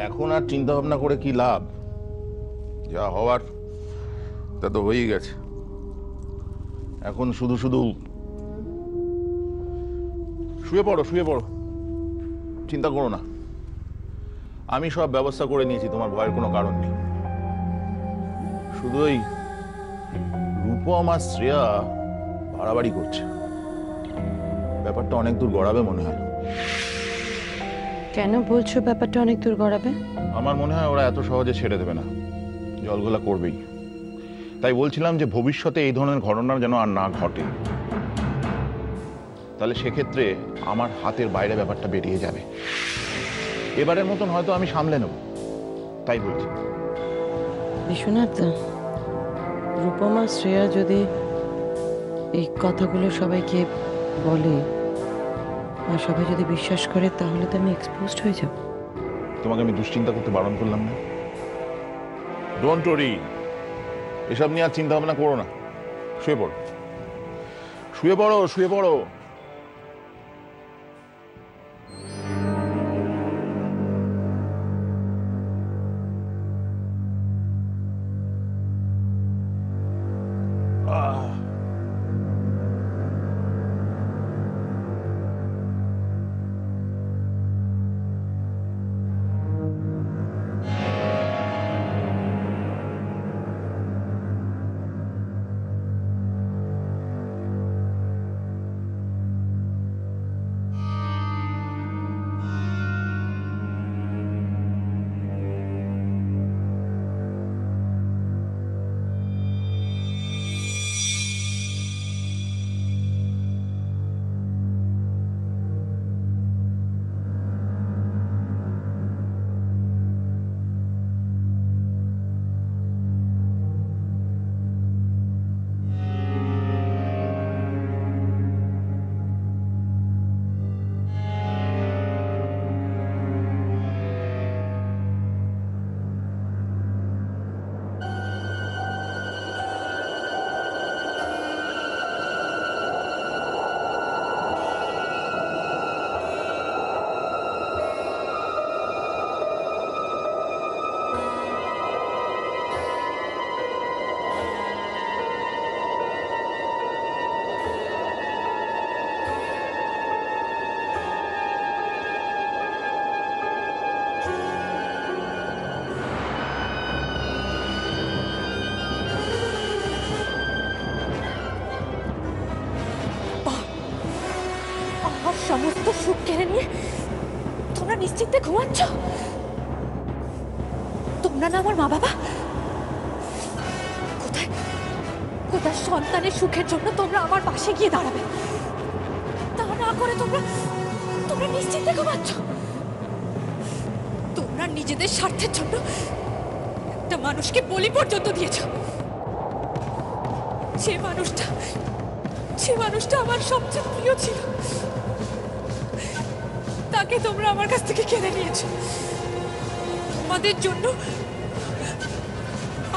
এখন আর চিন্তা ভাবনা করে কি লাভ? যা হওয়ার তা তো হয়েই গেছে। এখন শুধু শুধু শুয়ে পড়ো, শুয়ে পড়ো, চিন্তা করো না। আমি সব ব্যবস্থা করে নিয়েছি, তোমার ভয়ের কোনো কারণ নেই। শুধু ওই রূপম আর শ্রেয়া বাড়াবাড়ি করছে, ব্যাপারটা অনেক দূর গড়াবে মনে হয়। কেন বলছো ব্যাপারটা অনেক দূর গড়াবে? আমার মনে হয় ওরা এত সহজে ছেড়ে দেবে না, জলঘোলা করবেই। তাই বলছিলাম যে ভবিষ্যতে এই ধরনের ঘটনা যেন আর না ঘটে, তাহলে সেক্ষেত্রে আমার হাতের বাইরে ব্যাপারটা বেরিয়ে যাবে। এবারের মতন হয়তো আমি সামলে নেব, তাই বলছি। বিশ্বনাথ, রূপমা শ্রেয়া যদি এই কথাগুলো সবাইকে বলে আর সবাই যদি বিশ্বাস করে, তাহলে তো আমি এক্সপোজড হয়ে যাব। তোমাকে আমি দুশ্চিন্তা করতে বারণ করলাম না? ডোন্ট ওরি, এসব নিয়ে আর চিন্তা ভাবনা করো না। শুয়ে পড়ো, শুয়ে পড়ো, শুয়ে পড়ো। সমস্ত সুখ কেড়ে নিয়ে তোমরা নিশ্চিন্তে ঘুমাচ্ছ? তোমরা না আমার মা বাবা? কোথায় কোথায় সন্তানের সুখের জন্য তোমরা আমার পাশে গিয়ে দাঁড়াবে, তা না করে তোমরা তোমরা নিশ্চিন্তে ঘুমাচ্ছ। তোমরা নিজেদের স্বার্থের জন্য একটা মানুষকে বলি পর্যন্ত দিয়েছ। যে মানুষটা আমার সবচেয়ে প্রিয় ছিল, তাকে তোমরা আমার কাছ থেকে কেড়ে নিয়েছো। তোমাদের জন্য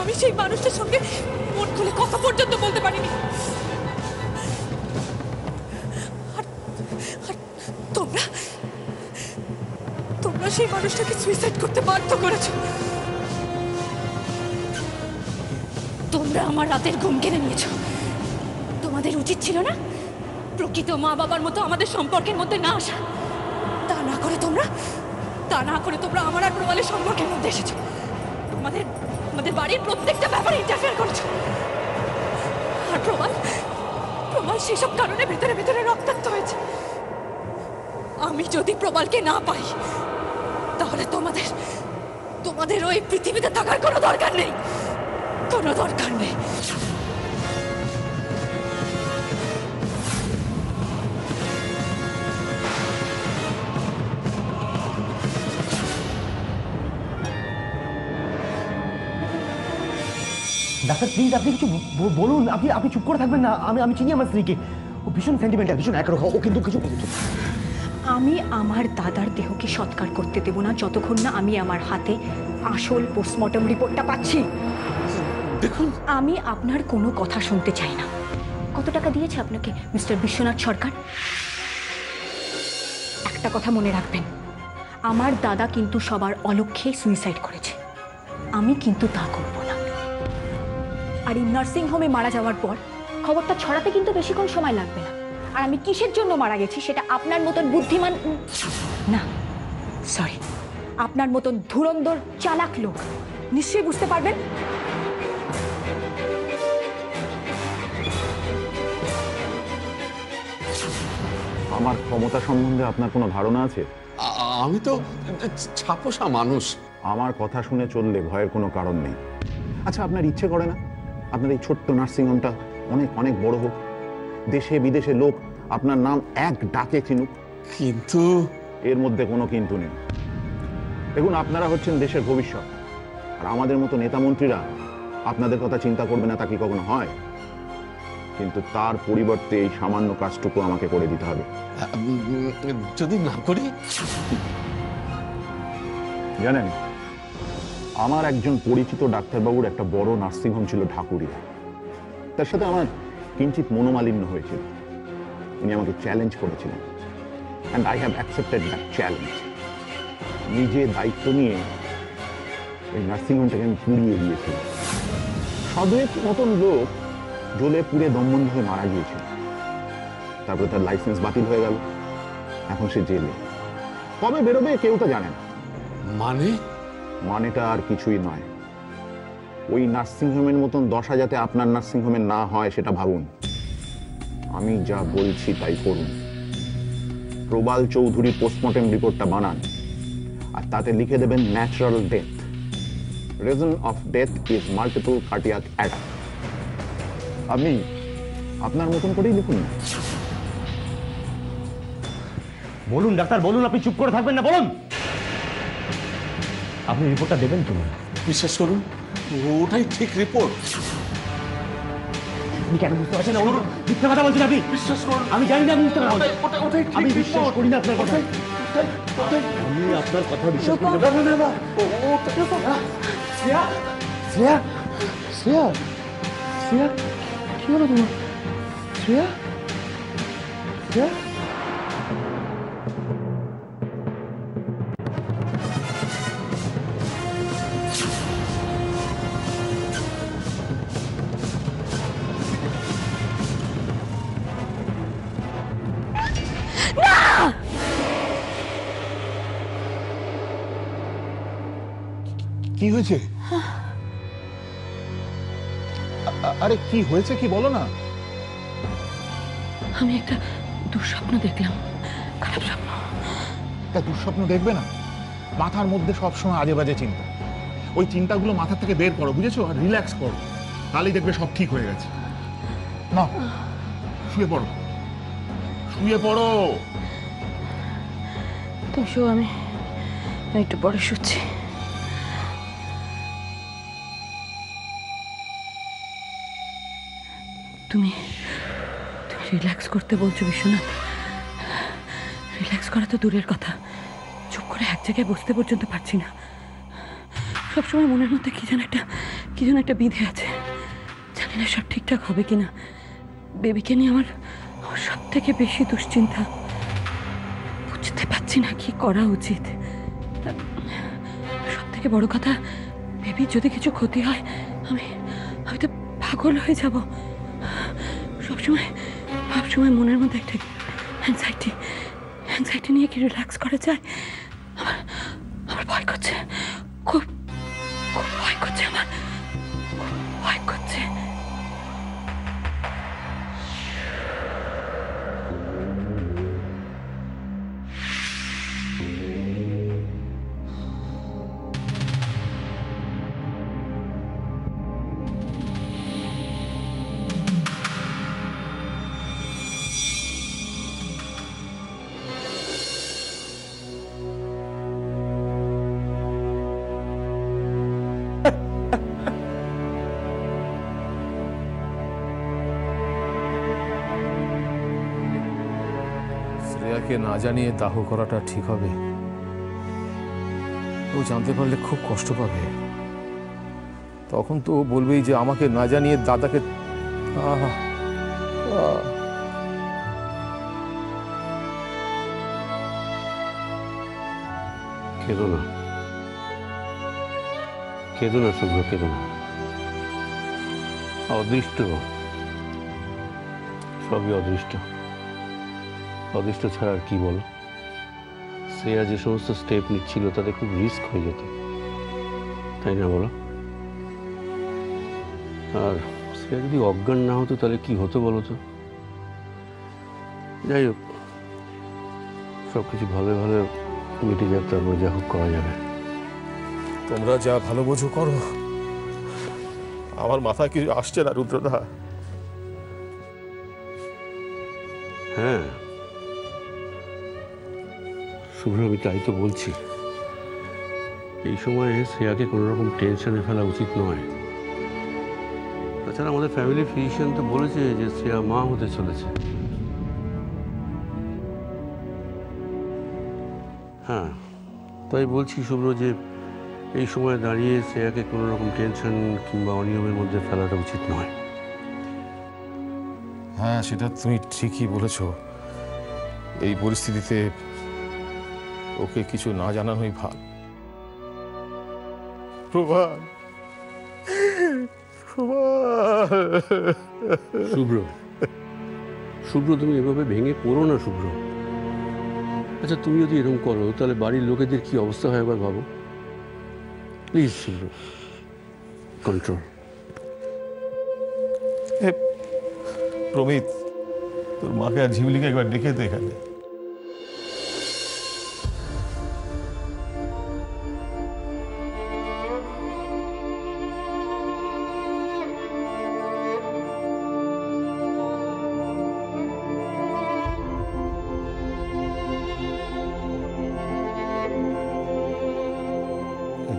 আমি সেই মানুষটার সঙ্গে মন খুলে কথা পর্যন্ত বলতে পারিনি। আর তোমরা তোমরা সেই মানুষটাকে সুইসাইড করতে বাধ্য করেছো। তোমরা আমার রাতের ঘুম কেড়ে নিয়েছো। তোমাদের উচিত ছিল না প্রকৃত মা বাবার মতো আমাদের সম্পর্কের মধ্যে না আসা? তা না করে তোমরা আমার আর প্রবালের সম্পর্কের মধ্যে এসেছো। আমাদের বাড়ির প্রত্যেকটা ব্যাপারে ইন্টারফেয়ার করেছো। আর প্রবাল সেসব কারণে ভেতরে ভেতরে রক্তাক্ত হয়েছে। আমি যদি প্রবালকে না পাই, তাহলে তোমাদের ওই পৃথিবীতে থাকার কোনো দরকার নেই, কোনো দরকার নেই। ডাক্তার প্লিজ আপনি কিছু বলুন। আপনি চুপ করে থাকবেন না। আমি চিনি আমার স্ত্রীকে, ও ভীষণ সেন্টিমেন্টাল, ভীষণ একরকম। ও কিন্তু কিছু আমি আমার দাদার দেহকে সৎকার করতে দেব না যতক্ষণ না আমি আমার হাতে আসল পোস্টমর্টম রিপোর্টটা পাচ্ছি। দেখুন, আমি আপনার কোনো কথা শুনতে চাই না। কত টাকা দিয়েছে আপনাকে মিস্টার বিশ্বনাথ সরকার? 1 একটা কথা মনে রাখবেন, আমার দাদা কিন্তু সবার অলক্ষ্যে সুইসাইড করেছে, আমি কিন্তু তা করব না। আর এই নার্সিং হোমে মারা যাওয়ার পর খবরটা ছড়াতে কিন্তু বেশিক্ষণ সময় লাগবে না। আর আমি কিসের জন্য মারা গেছি সেটা আপনার মতন বুদ্ধিমান না, সরি, আপনার মতন ধুরন্ধর চালাক লোক নিশ্চয়ই বুঝতে পারবেন। আমার ক্ষমতা সম্বন্ধে আপনার কোনো ধারণা আছে? আমি তো ছাপোষা মানুষ। আমার কথা শুনে চললে ভয়ের কোনো কারণ নেই। আচ্ছা, আপনার ইচ্ছে করে না আপনার এই ছোট্ট নার্সিংহোমটা অনেক অনেক বড় হোক, দেশে বিদেশে লোক আপনার নাম এক ডাকে চিনুক? কিন্তু এর মধ্যে কোনো কিন্তু নেই। দেখুন, আপনারা হচ্ছেন দেশের ভবিষ্যৎ, আর আমাদের মতো নেতা মন্ত্রীরা আপনাদের কথা চিন্তা করবে না তা কি কখনো হয়? কিন্তু তার পরিবর্তে এই সামান্য কাজটুকু আমাকে করে দিতে হবে। যদি না করি? জানেন, আমার একজন পরিচিত ডাক্তারবাবুর একটা বড় নার্সিংহোম ছিল ঢাকুরিয়া। তার সাথে আমার কিঞ্চিত মনোমালিন্য হয়েছিল। উনি আমাকে চ্যালেঞ্জ করেছিলেন, and I have accepted that challenge. নিজে দায়িত্ব নিয়ে ওই নার্সিংহোমটাকে আমি পুড়িয়ে দিয়েছিলাম। সদয়েক মতন লোক জ্বলে পুড়ে দমবন্ধ হয়ে মারা গিয়েছিল। তারপরে তার লাইসেন্স বাতিল হয়ে গেল, এখন সে জেলে। কবে বেরোবে কেউ তো জানে না। মানেটা আর কিছুই নয়, ওই নার্সিংহোমের মতন দশা যাতে আপনার নার্সিংহোমে না হয় সেটা ভাবুন। আমি যা বলছি তাই করুন। প্রবাল চৌধুরী পোস্টমর্টেম রিপোর্টটা বানান, আর তাতে লিখে দেবেন natural death, reason of death is multiple cardiac attack. আপনি আপনার মতন করেই লিখুন না। বলুন ডাক্তার, বলুন, আপনি চুপ করে থাকবেন না, বলুন। আপনি রিপোর্টটা দেবেন তো? বিশ্বাস করুন, ওটাই ঠিক রিপোর্ট। আপনি কেন বুঝতে পারছেন না? মিথ্যা কথা বলছেন আপনি। বিশ্বাস করুন, আমি জানি না আপনি মিথ্যা কথা বলছেন। ওটাই আমি বিশ্বাস করি না আপনার কথা। আমি আপনার কথা বিশ্বাস করি না। শ্রেয়া, শ্রেয়া, শ্রেয়া, শ্রেয়া, কি হলো তোমার? শ্রেয়া, শ্রেয়া, কি হয়েছে? আরে কি হয়েছে কি বলো না। আমি একটা দুঃস্বপ্ন দেখলাম, খারাপ স্বপ্ন। তা দুঃস্বপ্ন দেখবে না? মাথার মধ্যে সবসময় আজে বাজে চিন্তা। ওই চিন্তাগুলো মাথা থেকে বের করো, বুঝেছো? আর রিল্যাক্স করো, তাহলেই দেখবে সব ঠিক হয়ে গেছে। না, শুয়ে পড়ো, শুয়ে পড়ো। তো আমি একটু পরে শুচ্ছি। তুমি তুমি রিল্যাক্স করতে বলছো বিশ্বনাথ? রিল্যাক্স করা তো দূরের কথা, চুপ করে এক জায়গায় বসতে পর্যন্ত পারছি না। সবসময় মনের মধ্যে কি যেন একটা বিধে আছে। জানি না সব ঠিকঠাক হবে কিনা। বেবিকে নিয়ে আমার সব থেকে বেশি দুশ্চিন্তা। বুঝতে পারছি না কি করা উচিত। সব থেকে বড় কথা, বেবির যদি কিছু ক্ষতি হয় আমি তো পাগল হয়ে যাব। সবসময় মনের মধ্যে একটা অ্যাংজাইটি নিয়ে কি রিল্যাক্স করা যায়? আমার ভয় করছে, খুব ভয় করছে, আমার ভয় করছে। শ্রেয়াকে না জানিয়ে দাহ করাটা ঠিক হবে? ও জানতে পারলে খুব কষ্ট পাবে। তখন তো ও বলবেই যে আমাকে না জানিয়ে দাদাকে। আহ আহ কেঁদো না, কেঁদো না শুভ্র, কেঁদো না। অদৃষ্ট, সবই অদৃষ্ট। অদৃষ্ট ছাড়া আর কি বলো? শ্রেয়া যে সমস্ত স্টেপ নিচ্ছিল তাতে খুব রিস্ক হয়ে যেত, তাই না বলো? আর শ্রেয়া যদি অজ্ঞান না হতো তাহলে কি হতো বলো তো? যাই হোক, সবকিছু ভালো ভালো মিটে যাক, তারপর যা হোক করা যাবে। তোমরা যা ভালো বোঝো করো, আমার মাথায় কিছু আসছে না রুদ্রদা। হ্যাঁ শুভ্র, আমি তাই তো বলছি, এই সময়ে শ্রেয়াকে কোনো রকম টেনশনে ফেলা উচিত নয়। তাছাড়া আমাদের ফ্যামিলি ফিজিশিয়ান তো বলেছে যে শ্রেয়া মা হতে চলেছে। হ্যাঁ, তাই বলছি শুভ্র যে এই সময় দাঁড়িয়ে শ্রেয়াকে কোনো রকম টেনশন কিংবা অনিয়মের মধ্যে ফেলাটা উচিত নয়। হ্যাঁ, সেটা তুমি ঠিকই বলেছ। এই পরিস্থিতিতে ওকে কিছু না জানানোই ভালো। প্রভাত, শুভ্র, শুভ্র তুমি এভাবে ভেঙে পড়ো না শুভ্র। আচ্ছা, তুমি যদি এরকম করো তাহলে বাড়ির লোকেদের কি অবস্থা হয় একবার ভাবো। Please Shubhro, control. প্রমিত, তোর মাকে আর ঝিমলিকে একবার ডেকে দে এখানে।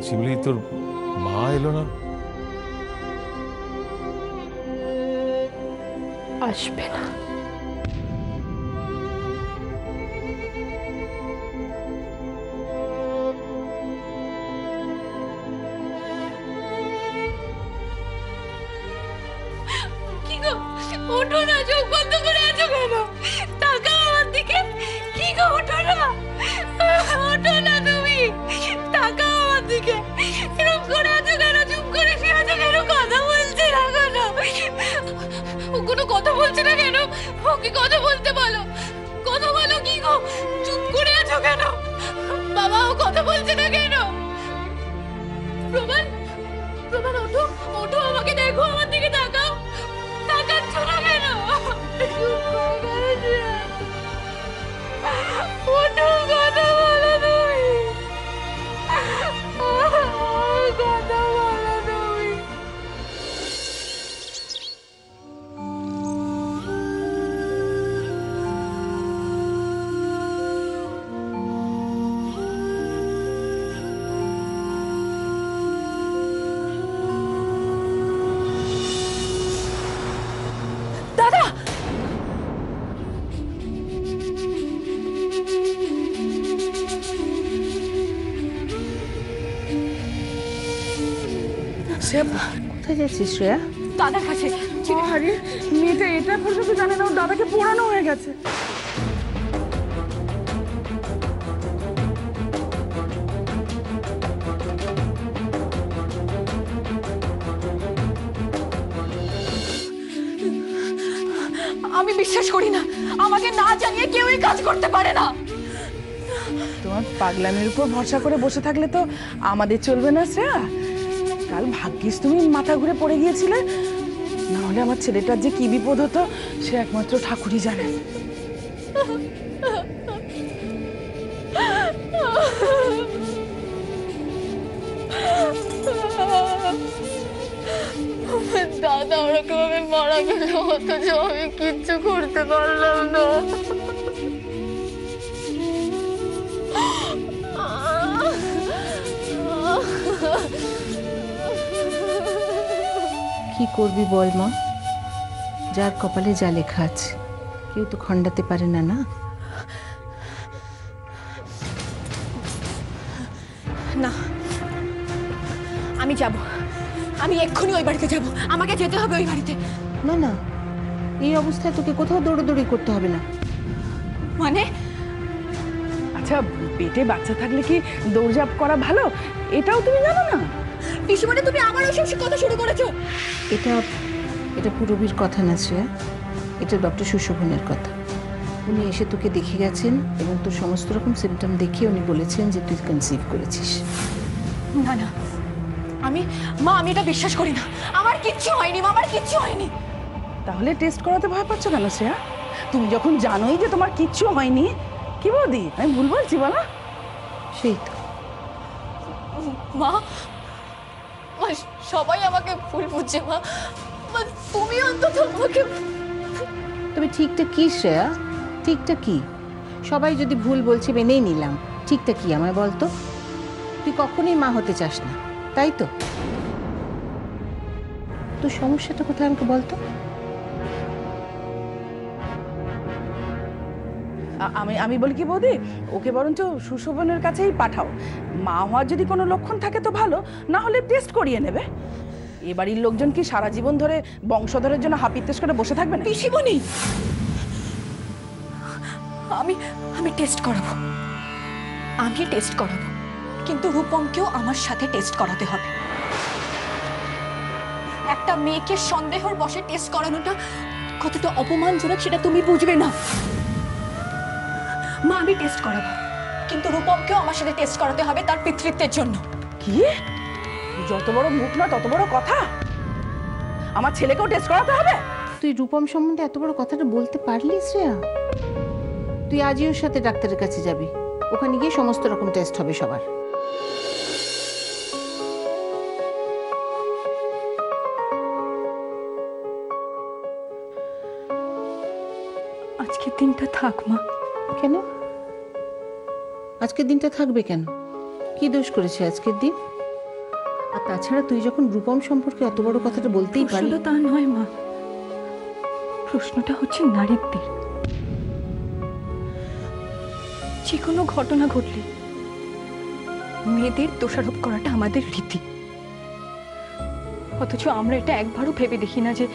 ঝিমলি, তোর মা এলো না? আসবে না। কি গো, ওঠো না, চোখ বন্ধ করে আছো কেন? তাকাও আমার দিকে। কি গো, ওঠো না, ওঠো না, তুমি তাকাও আমার দিকে। এরকম করে আছো কেন? চুপ করে শুয়ে আছো কেন? কথা বলছে না কেন? ও কোনো কথা বলছে না কেন? ওকে কথা বলতে বলো, কথা বলো। কি গো, চুপ করে আছো কেন? বাবা, ও কথা বলছে না কেন? প্রবাল, প্রবাল, ওঠো, ওঠো, আমাকে দেখো, আমার দিকে তাকাও। তাকাচ্ছ না কেন? চুপ করে শুয়ে আছো। ওঠো, কথা বলো তুমি, কথা বলো তুমি। দাদা, কোথায় যাচ্ছিস শ্রেয়া? দাদার কাছে। আরে মেয়েটা এটা পর্যন্ত জানে না ওর দাদাকে পোড়ানো হয়ে গেছে। আমি বিশ্বাস করি না, আমাকে না জানিয়ে কেউ এই কাজ করতে পারে না। তোমার পাগলামের উপর ভরসা করে বসে থাকলে তো আমাদের চলবে না শ্রেয়া। কাল ভাগ্যিস তুমি মাথা ঘুরে পড়ে গিয়েছিলে, না হলে আমার ছেলেটার যে কি বিপদ হতো সে একমাত্র ঠাকুরই জানে। দাদা ওরকম আমি মারা গেল, অথচ আমি কিচ্ছু করতে পারলাম না। কি করবি বল মা, যার কপালে যা লেখা আছে কেউ তো খণ্ডাতে পারে না। না না, আমি যাব, আমি এক্ষুনি ওই বাড়িতে যাব। আমাকে যেতে হবে ওই বাড়িতে। না না, এই অবস্থায় তোকে কোথাও দৌড়াদৌড়ি করতে হবে না। মানে? আচ্ছা আচ্ছা, পেটে বাচ্চা থাকলে কি দৌড়ঝাঁপ করা ভালো, এটাও তুমি জানো না? পিসিমণি, তুমি আবার ওসব কথা শুরু করেছো। এটা এটা পুরবীর কথা না শ্রেয়া, এটা ডক্টর সুশোভনের কথা। উনি এসে তোকে দেখে গেছেন এবং তোর সমস্ত রকম সিমটম দেখিয়ে উনি বলেছেন যে তুই কনসিভ করেছিস। না না, আমি এটা বিশ্বাস করি না। আমার কিচ্ছু হয়নি মা, আমার কিচ্ছু হয়নি। তাহলে টেস্ট করাতে ভয় পাচ্ছ কেন শ্রেয়া? তুমি যখন জানোই যে তোমার কিচ্ছু হয়নি। কি বৌদি, আমি ভুল বলছি বলো? সেই তো মা, সবাই আমাকে ভুল বুঝছে মা। তুমি অন্তত আমাকে। তবে ঠিকটা কি শ্রেয়া, ঠিকটা কি? সবাই যদি ভুল বলছে মেনেই নিলাম, ঠিকটা কি আমায় বলতো? তুই কখনোই মা হতে চাস না, তাই তো? তোর সমস্যাটা কোথায় আমাকে বলতো? আমি বলি কি বৌদি, ওকে বরঞ্চ সুশোভনের কাছেই পাঠাও। মা হওয়ার যদি কোনো লক্ষণ থাকে তো ভালো, না হলে টেস্ট করিয়ে নেবে। এ বাড়ির লোকজন কি সারা জীবন ধরে বংশধরের জন্য হাপিত্তেশ করে বসে থাকবে না? পিসিমণি, আমি টেস্ট করাবো, কিন্তু রূপমকেও আমার সাথে টেস্ট করাতে হবে। একটা মেয়েকে সন্দেহর বশে টেস্ট করানোটা কতটা অপমানজনক সেটা তুমি বুঝবে না। মা, আমি টেস্ট করাবো, কিন্তু রূপমকেও আমার সাথে টেস্ট করাতে হবে তার পিতৃত্বের জন্য। কি? যত বড় মুখ না তত বড় কথা। আমার ছেলেকেও টেস্ট করাতে হবে? তুই রূপম সম্বন্ধে এত বড় কথাটা বলতে পারলি শ্রেয়া? তুই আজই ওর সাথে ডাক্তারের কাছে যাবি, ওখানে গিয়ে সমস্ত রকম টেস্ট হবে সবার। আজকের দিনটা থাক মা। কেন আজকের দিনটা থাকবে? কেন? কি দোষ করেছে আজকের দিন? আর তাছাড়া তুই যখন রূপম সম্পর্কে এত বড় কথাটা বলতেই পারলি। তা নয় মা, প্রশ্নটা হচ্ছে নারীত্বের। যে কোনো ঘটনা ঘটলে মেয়েদের দোষারোপ করাটা আমাদের রীতি, অথচ আমরা এটা একবারও ভেবে দেখি না যে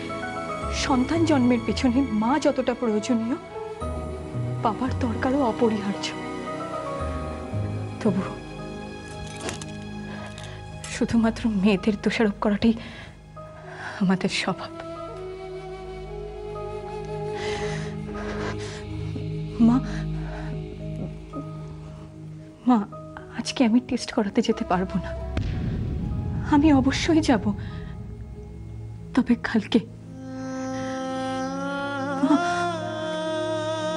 সন্তান জন্মের পেছনে মা যতটা প্রয়োজনীয়, বাবার দরকারও অপরিহার্য। তবু শুধুমাত্র মেয়েদের দোষারোপ করাটাই আমাদের স্বভাব। মা, আজকে আমি টেস্ট করাতে যেতে পারবো না। আমি অবশ্যই যাব, তবে কালকে।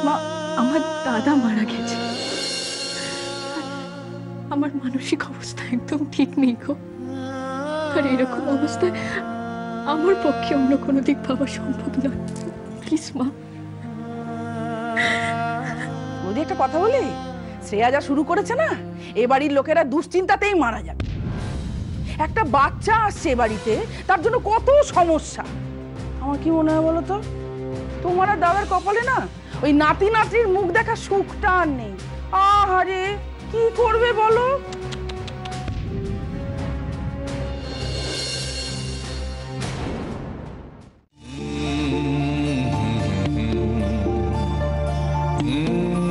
মা, আমার দাদা মারা গেছে, আমার মানসিক অবস্থা একদম ঠিক নেই গো। আর এরকম অবস্থায় আমার পক্ষে অন্য কোনো দিক ভাবা সম্ভব নয়। প্লিজ মা। বৌদি, একটা কথা বলি, শ্রেয়া যা শুরু করেছে না, এ বাড়ির লোকেরা দুশ্চিন্তাতেই মারা যাবে। একটা বাচ্চা আসছে এ বাড়িতে, তার জন্য কত সমস্যা। আমার কি মনে হয় বলো তো, তোমার আর দাদার কপালে না ওই নাতি নাতির মুখ দেখা সুখটা আর নেই। আহারে, কি করবে বলো? Mm-hmm.